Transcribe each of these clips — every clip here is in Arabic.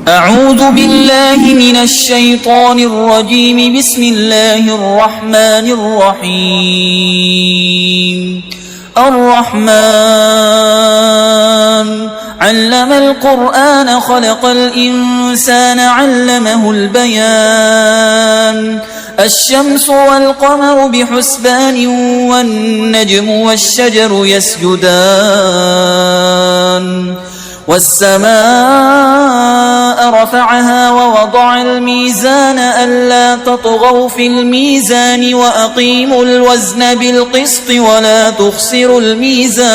أعوذ بالله من الشيطان الرجيم. بسم الله الرحمن الرحيم. الرحمن علم القرآن خلق الإنسان علمه البيان. الشمس والقمر بحسبان والنجم والشجر يسجدان. والسماء رفعها ووضع الميزان ألا تطغوا في الميزان وأقيموا الوزن بالقسط ولا تخسروا الميزان.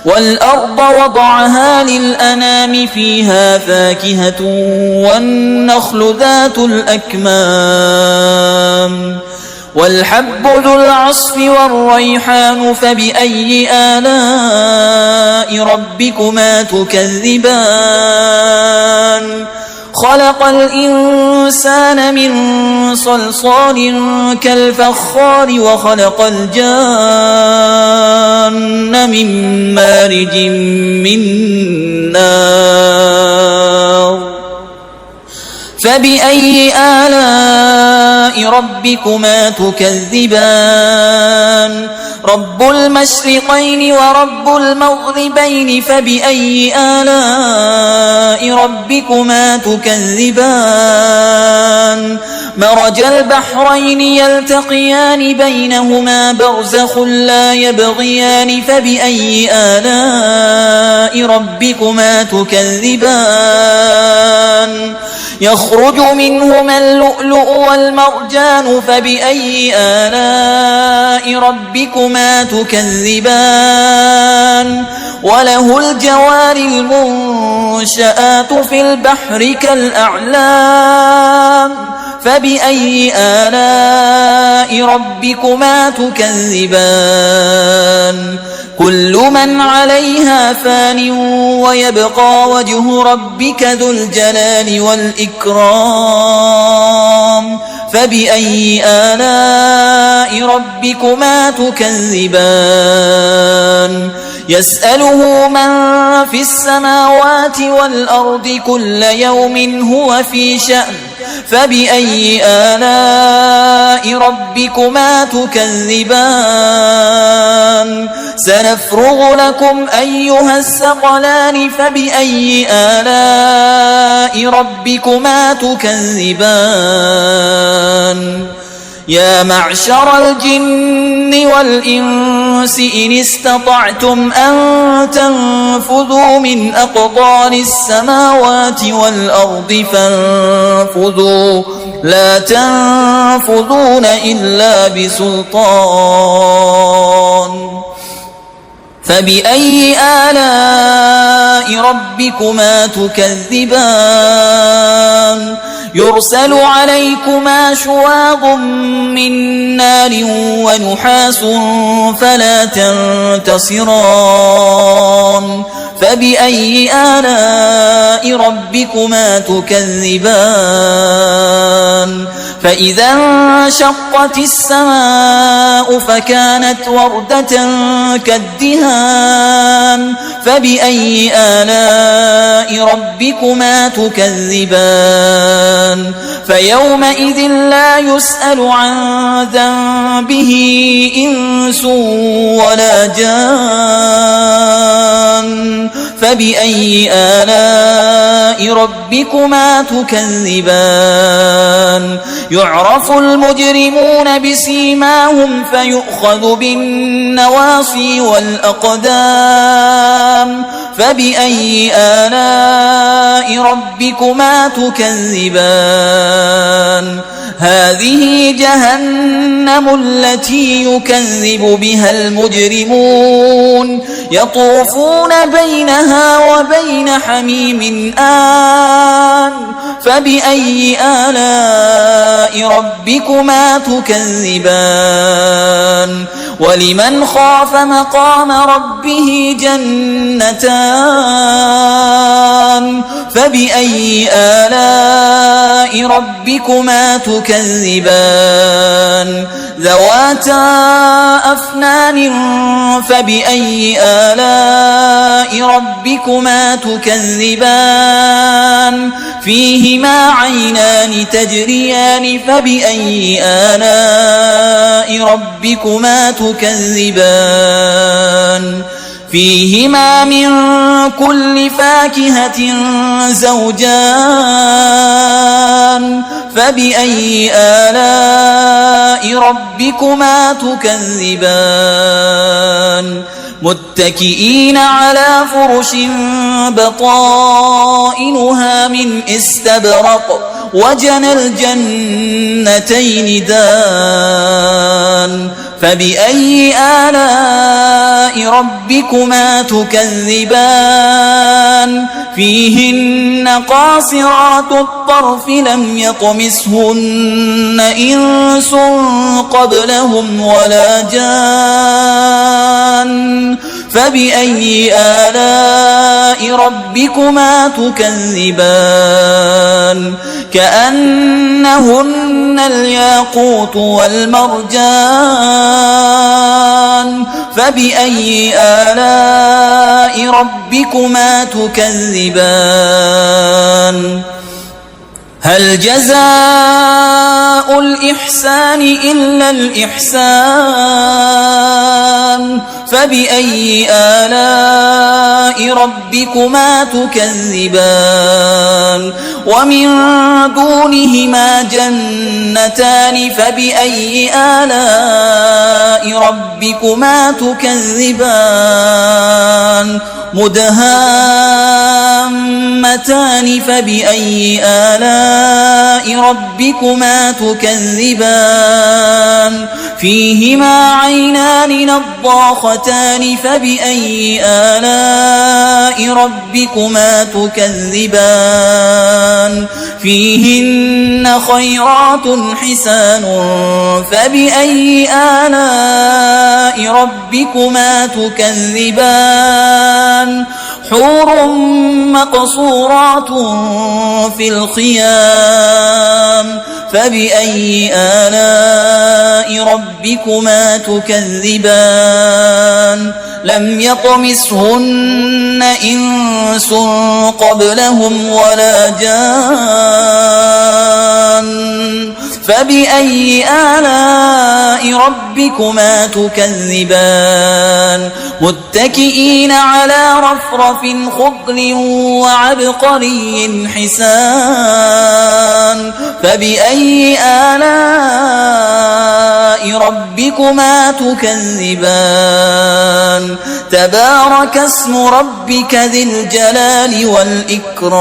والأرض وضعها للأنام فيها فاكهة والنخل ذات الأكمام والحب ذو العصف والريحان. فبأي آلاء ربكما تكذبان؟ خلق الإنسان من صلصال كالفخار وخلق الجان من مارج من نار. فبأي آلاء ربكما تكذبان؟ رب المشرقين ورب المغربين. فبأي آلاء ربكما تكذبان؟ مرج البحرين يلتقيان بينهما برزخ لا يبغيان. فبأي آلاء ربكما تكذبان؟ يخرج منهما اللؤلؤ والمرجان. فبأي آلاء ربكما تكذبان؟ وله الجوار المنشآت في البحر كالأعلام. فبأي آلاء ربكما تكذبان؟ كل من عليها فان ويبقى وجه ربك ذو الجلال والإكرام. فبأي آلاء ربكما تكذبان؟ يسأله من في السماوات والأرض كل يوم هو في شأن. فبأي آلاء ربكما تكذبان؟ سنفرغ لكم أيها الثقلان. فبأي آلاء ربكما تكذبان؟ يا معشر الجن والإنس إن استطعتم أن تنفذوا من أقطار السماوات والأرض فانفذوا لا تنفذون إلا بسلطان. فبأي آلاء ربكما تكذبان؟ يرسل عليكما شواظ من نار ونحاس فلا تنتصران. فبأي آلاء ربكما تكذبان؟ فإذا انشقت السماء فكانت وردة كالدهان. فبأي آلاء ربكما تكذبان؟ فيومئذ لا يسأل عن ذنبه إنس ولا جان. فبأي آلاء ربكما تكذبان؟ يعرف المجرمون بسيماهم فيؤخذ بالنواصي والأقدام. فبأي آلاء ربكما تكذبان؟ هذه جهنم التي يكذب بها المجرمون يطوفون بينها وبين حميم آن. فبأي آلاء ربكما تكذبان؟ ولمن خاف مقام ربه جنتان. فبأي آلاء ربكما تكذبان ذواتا أفنان فبأي آلاء ربكما تكذبان فيهما عينان تجريان فبأي آلاء ربكما تكذبان فيهما من كل فاكهة زوجان فبأي آلاء ربكما تكذبان متكئين على فرش بطائنها من استبرق وجنى الجنتين دان فبأي آلاء ربكما تكذبان فيهن قاصرات الطرف لم يطمسهن إنس قبلهم ولا جان فبأي آلاء ربكما تكذبان كأنهن الياقوت والمرجان فبأي آلاء ربكما تكذبان هل جزاء الإحسان إلا الإحسان فبأي آلاء ربكما تكذبان ومن دونهما جنتان فبأي آلاء ربكما تكذبان مدهامتان فبأي آلاء ربكما تكذبان فيهما عينان نضاختان فبأي آلاء ربكما تكذبان فيهن خيرات حسان فبأي آلاء ربكما تكذبان حور مقصورات في الخيام فبأي آلاء ربكما تكذبان لم يطمسهن إنس قبلهم ولا جان فبأي آلاء ربكما تكذبان متكئين على رفرف خضر وعبقري حسان فبأي آلاء ربكما تكذبان تبارك اسم ربك ذي الجلال والإكرام